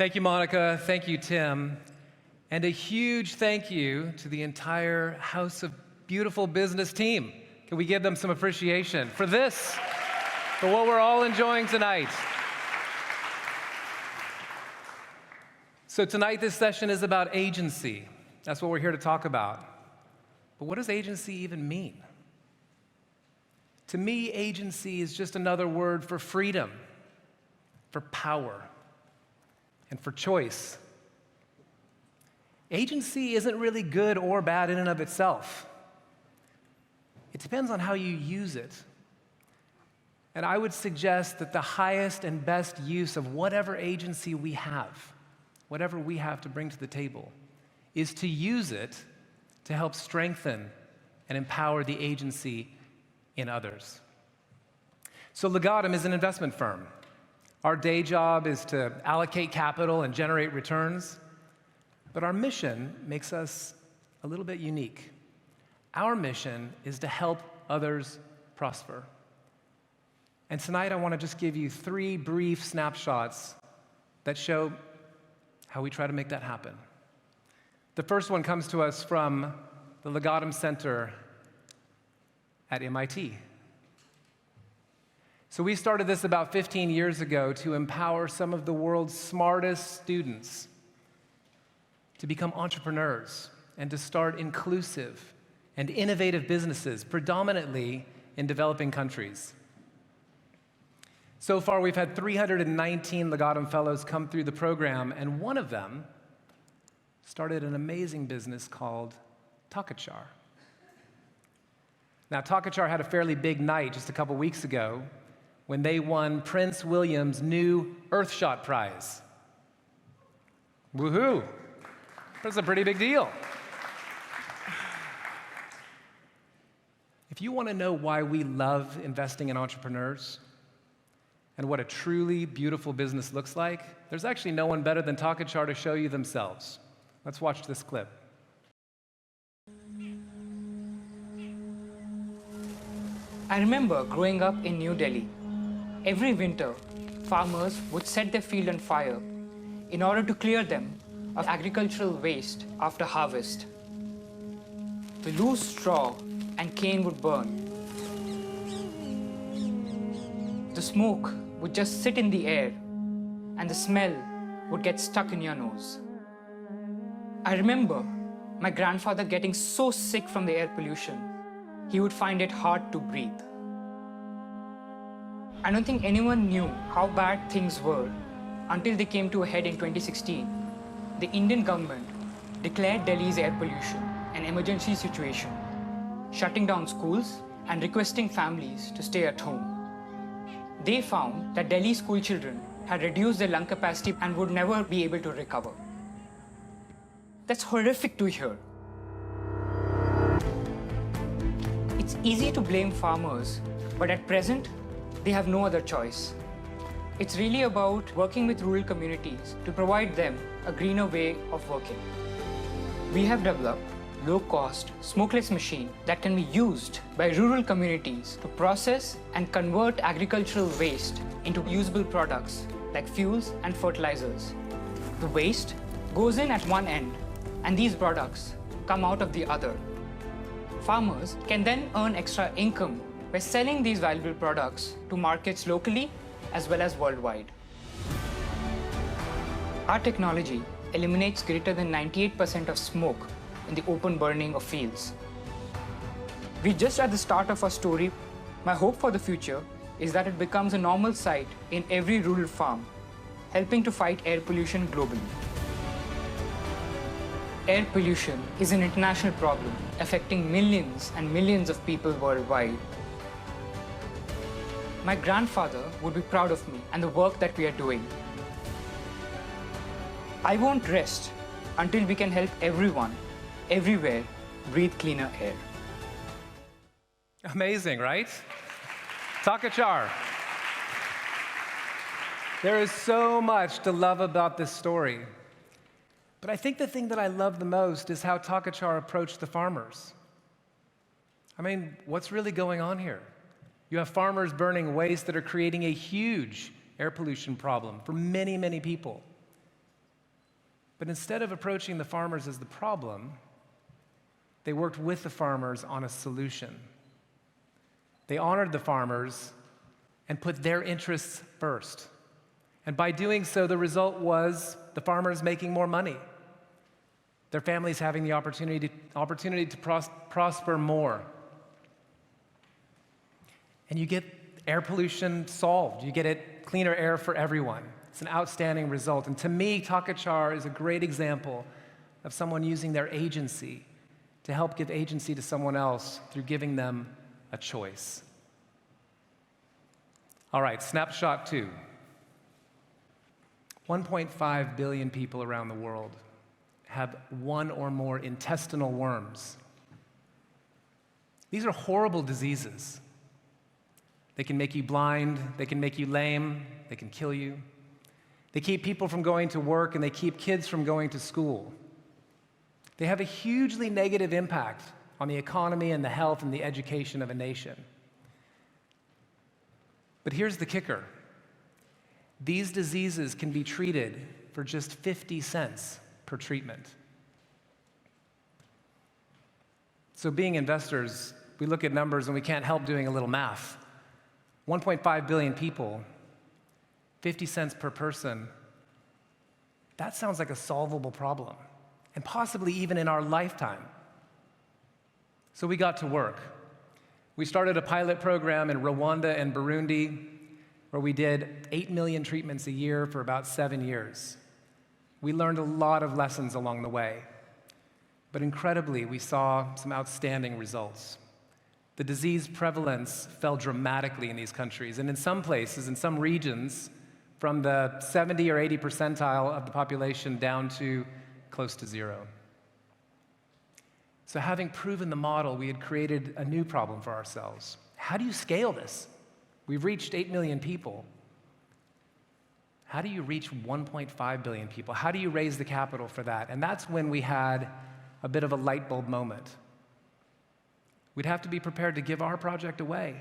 Thank you, Monica. Thank you, Tim. And a huge thank you to the entire House of Beautiful Business team. Can we give them some appreciation for this, for what we're all enjoying tonight? So tonight, this session is about agency. That's what we're here to talk about. But what does agency even mean? To me, agency is just another word for freedom, for power, and for choice. Agency isn't really good or bad in and of itself. It depends on how you use it. And I would suggest that the highest and best use of whatever agency we have, whatever we have to bring to the table, is to use it to help strengthen and empower the agency in others. So Legatum is an investment firm. Our day job is to allocate capital and generate returns, but our mission makes us a little bit unique. Our mission is to help others prosper. And tonight I want to just give you 3 brief snapshots that show how we try to make that happen. The first one comes to us from the Legatum Center at MIT. So we started this about 15 years ago to empower some of the world's smartest students to become entrepreneurs and to start inclusive and innovative businesses, predominantly in developing countries. So far, we've had 319 Legatum Fellows come through the program, and one of them started an amazing business called Takachar. Now, Takachar had a fairly big night just a couple weeks ago when they won Prince William's new Earthshot Prize. Woohoo! That's a pretty big deal. If you want to know why we love investing in entrepreneurs and what a truly beautiful business looks like, there's actually no one better than Takachar to show you themselves. Let's watch this clip. I remember growing up in New Delhi. Every winter, farmers would set their field on fire in order to clear them of agricultural waste after harvest. The loose straw and cane would burn. The smoke would just sit in the air, and the smell would get stuck in your nose. I remember my grandfather getting so sick from the air pollution, he would find it hard to breathe. I don't think anyone knew how bad things were until they came to a head in 2016. The Indian government declared Delhi's air pollution an emergency situation, shutting down schools and requesting families to stay at home. They found that Delhi school children had reduced their lung capacity and would never be able to recover. That's horrific to hear. It's easy to blame farmers, but at present, they have no other choice. It's really about working with rural communities to provide them a greener way of working. We have developed low-cost, smokeless machine that can be used by rural communities to process and convert agricultural waste into usable products like fuels and fertilizers. The waste goes in at one end, and these products come out of the other. Farmers can then earn extra income by selling these valuable products to markets locally as well as worldwide. Our technology eliminates greater than 98% of smoke in the open burning of fields. We're just at the start of our story. My hope for the future is that it becomes a normal sight in every rural farm, helping to fight air pollution globally. Air pollution is an international problem affecting millions and millions of people worldwide. My grandfather would be proud of me and the work that we are doing. I won't rest until we can help everyone, everywhere, breathe cleaner air. Amazing, right? Takachar. There is so much to love about this story. But I think the thing that I love the most is how Takachar approached the farmers. I mean, what's really going on here? You have farmers burning waste that are creating a huge air pollution problem for many, many people. But instead of approaching the farmers as the problem, they worked with the farmers on a solution. They honored the farmers and put their interests first. And by doing so, the result was the farmers making more money, their families having the opportunity to prosper more. And you get air pollution solved. You get cleaner air for everyone. It's an outstanding result. And to me, Takachar is a great example of someone using their agency to help give agency to someone else through giving them a choice. All right, snapshot 2. 1.5 billion people around the world have one or more intestinal worms. These are horrible diseases. They can make you blind, they can make you lame, they can kill you. They keep people from going to work, and they keep kids from going to school. They have a hugely negative impact on the economy and the health and the education of a nation. But here's the kicker. These diseases can be treated for just 50 cents per treatment. So being investors, we look at numbers and we can't help doing a little math. 1.5 billion people, 50 cents per person, that sounds like a solvable problem, and possibly even in our lifetime. So we got to work. We started a pilot program in Rwanda and Burundi where we did 8 million treatments a year for about 7 years. We learned a lot of lessons along the way, but incredibly, we saw some outstanding results. The disease prevalence fell dramatically in these countries, and in some places, in some regions, from the 70 or 80 percentile of the population down to close to zero. So having proven the model, we had created a new problem for ourselves. How do you scale this? We've reached 8 million people. How do you reach 1.5 billion people? How do you raise the capital for that? And that's when we had a bit of a light bulb moment. We'd have to be prepared to give our project away.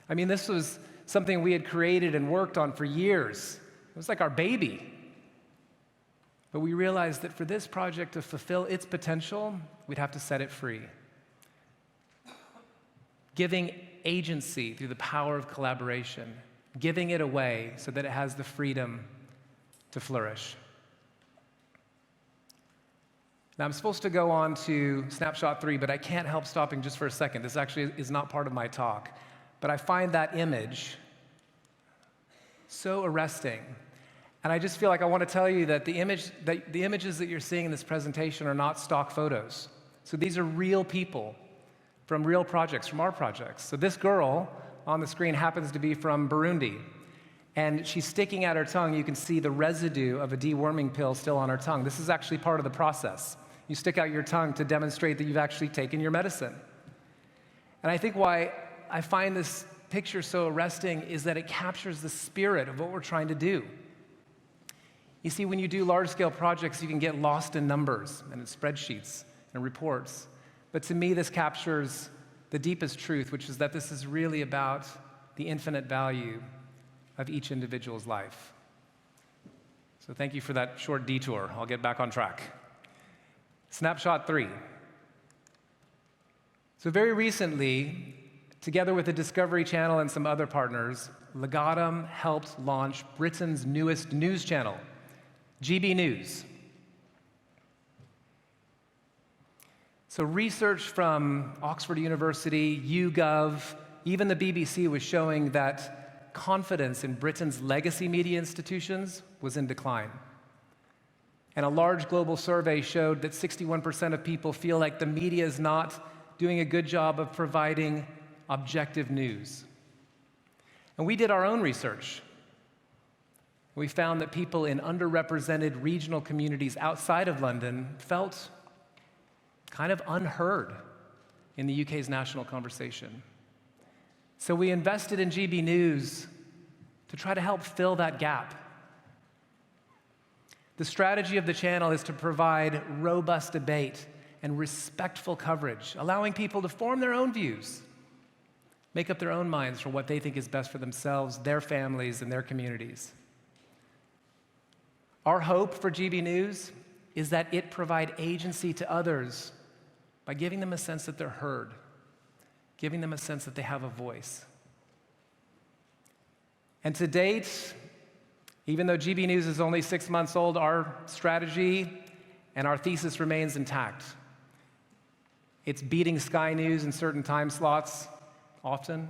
I mean, this was something we had created and worked on for years. It was like our baby. But we realized that for this project to fulfill its potential, we'd have to set it free. Giving agency through the power of collaboration, giving it away so that it has the freedom to flourish. Now, I'm supposed to go on to snapshot 3, but I can't help stopping just for a second. This actually is not part of my talk. But I find that image so arresting. And I just feel like I want to tell you that the images that you're seeing in this presentation are not stock photos. So these are real people from real projects, from our projects. So this girl on the screen happens to be from Burundi. And she's sticking out her tongue. You can see the residue of a deworming pill still on her tongue. This is actually part of the process. You stick out your tongue to demonstrate that you've actually taken your medicine. And I think why I find this picture so arresting is that it captures the spirit of what we're trying to do. You see, when you do large-scale projects, you can get lost in numbers and in spreadsheets and reports. But to me, this captures the deepest truth, which is that this is really about the infinite value of each individual's life. So thank you for that short detour. I'll get back on track. Snapshot 3. So very recently, together with the Discovery Channel and some other partners, Legatum helped launch Britain's newest news channel, GB News. So research from Oxford University, YouGov, even the BBC was showing that confidence in Britain's legacy media institutions was in decline. And a large global survey showed that 61% of people feel like the media is not doing a good job of providing objective news. And we did our own research. We found that people in underrepresented regional communities outside of London felt kind of unheard in the UK's national conversation. So we invested in GB News to try to help fill that gap. The strategy of the channel is to provide robust debate and respectful coverage, allowing people to form their own views, make up their own minds for what they think is best for themselves, their families, and their communities. Our hope for GB News is that it provide agency to others by giving them a sense that they're heard, giving them a sense that they have a voice. And to date, even though GB News is only 6 months old, our strategy and our thesis remains intact. It's beating Sky News in certain time slots often.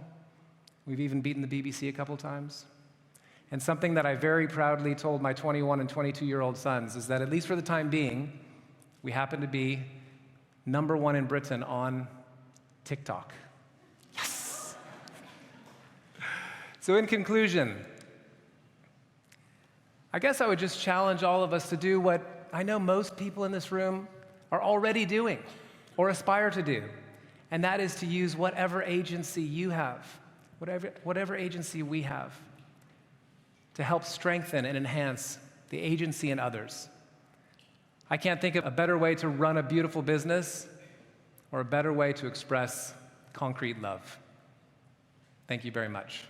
We've even beaten the BBC a couple times. And something that I very proudly told my 21 and 22-year-old sons is that, at least for the time being, we happen to be #1 in Britain on TikTok. Yes! So in conclusion, I guess I would just challenge all of us to do what I know most people in this room are already doing or aspire to do, and that is to use whatever agency you have, whatever agency we have, to help strengthen and enhance the agency in others. I can't think of a better way to run a beautiful business or a better way to express concrete love. Thank you very much.